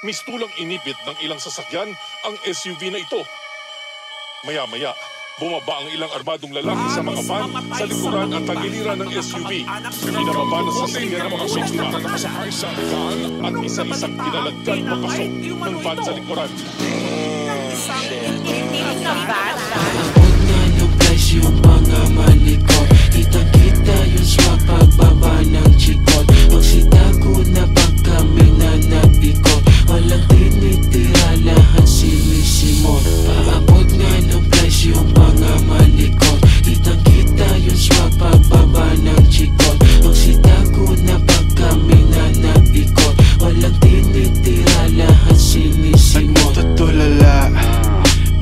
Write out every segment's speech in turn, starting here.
mistulang inipit ng ilang sasakyan ang SUV na ito. Maya-maya, bumaba ang ilang armadong lalaki sa mga van sa likuran at tagiliran ng SUV. Pinababa ng sasakyan ang mga biktima at isa-isang pinalagkan papasok ng van sa likuran. Abot na ng flash yung mga malikot, kitang-kita yung swag pagbaba ng chikot. Magsitago na pag kami na nag-ikot, walang tinitira, lahat sinisimot. Paabot nga ng flash yung mga malikot, kitang-kita yung swag pagbaba ng chikot. Magsitago na pag kami na nag-ikot, walang tinitira, lahat sinisimot. Nagmututulala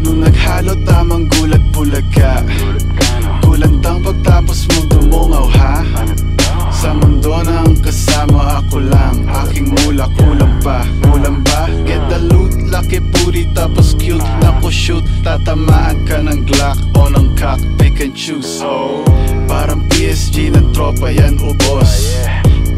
nung naghalo tamang gulat bulaga, kulantang pagtapos mong dumungaw ha. Sa mundo na ang kasama ako lang, aking mula kulang pa. Kulang ba? Get the loot, laki puri tapos cute. Naku shoot, tatamaan ka ng Glock o ng cock, pick and choose. Parang PSG ng tropa yan ubos,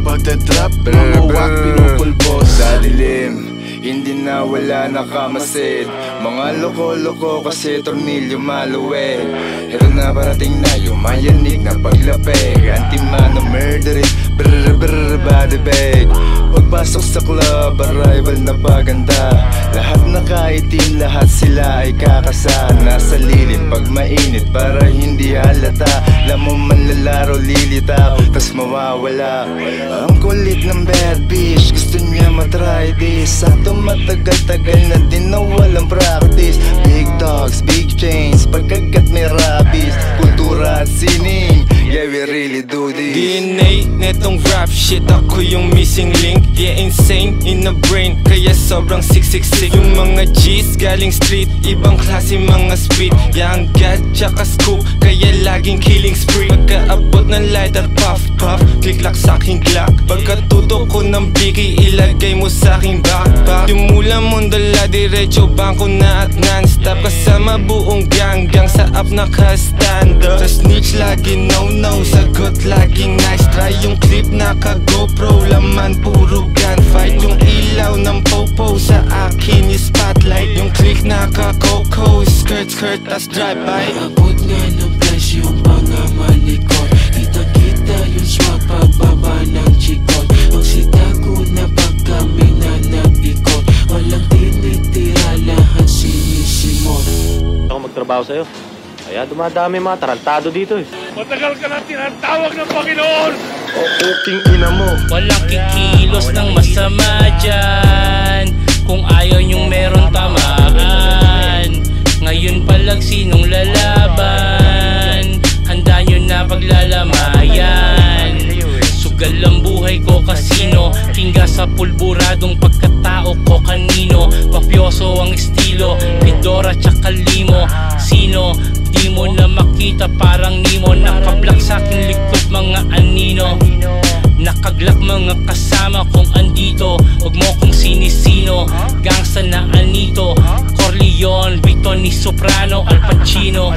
pagdadrop, mamuwak, pinupulbos. Sa dilim, hindi na wala nakamasid, mga loko-loko kasi tornilyo maluweg. Pero na parating na yung mayanig na paglapeg, anti-mano murderin, brr brr body bag. Pagpasok sa club, arrival na paganda, lahat nakaitim, lahat sila ay kakasa. Nasa lilim pag mainit para hindi halata, lamang manlalaro lilitaw tas mawawala. Ang kulit ng bad bitch, gusto niya matry this. Sakto matagal-tagal na din na walang practice. Big dogs, big chains, pagkagat may rabies, kultura at sining, yeah we really do this. DNA netong rap shit, ako yung missing link. Yeah insane in the brain, kaya sobrang 666. Yung mga G's galing street, ibang klase mga speed. Yang gat tsaka scoop, kaya laging killing spree. Pagkaabot ng lighter puff puff, click-lock sa aking Glock. Pagkatutok ko ng biki, ilagay mo sa aking backpack. Dimula mong dala diretso, bangko na at non-stop. Kasama buong gang sa up naka-stand up. Sa snitch lagi no-no, sagot laging nice try. Yung clip naka-GoPro, laman puro gunfight. Yung ilaw ng popo sa akin yung spotlight. Yung click naka-coco, skirt tas drive-by. Abot nga ng flash yung mga malikot, kitang-kita yung swag pagbaba ng chikot. Magsitago na pag kami na nag-ikot, walang tinitira, lahat sinisimot. Ako magtrabaho sa'yo, kaya dumadami mga tarantado dito eh. Matagal ka na tinatawag ng Panginoon! O puking ina mo, walang kikilos ng masama dyan, kung ayaw nyong meron tamaan. Ngayon palag sinong lalaban, handa nyo na paglalamayan. Sugal ang buhay ko kasino, tingga sa pulburadong pagkatao ko kanino. Mafioso ang estilo, Pidora tsaka limo. Sino? Di mo na makita parang Nemo. Nakablak sa aking likod mga anino, nakaglak mga kasama kong andito. Huwag mo kong sinisino, gangsta na anito. Corleone, Vito ni Soprano, Al Pacino.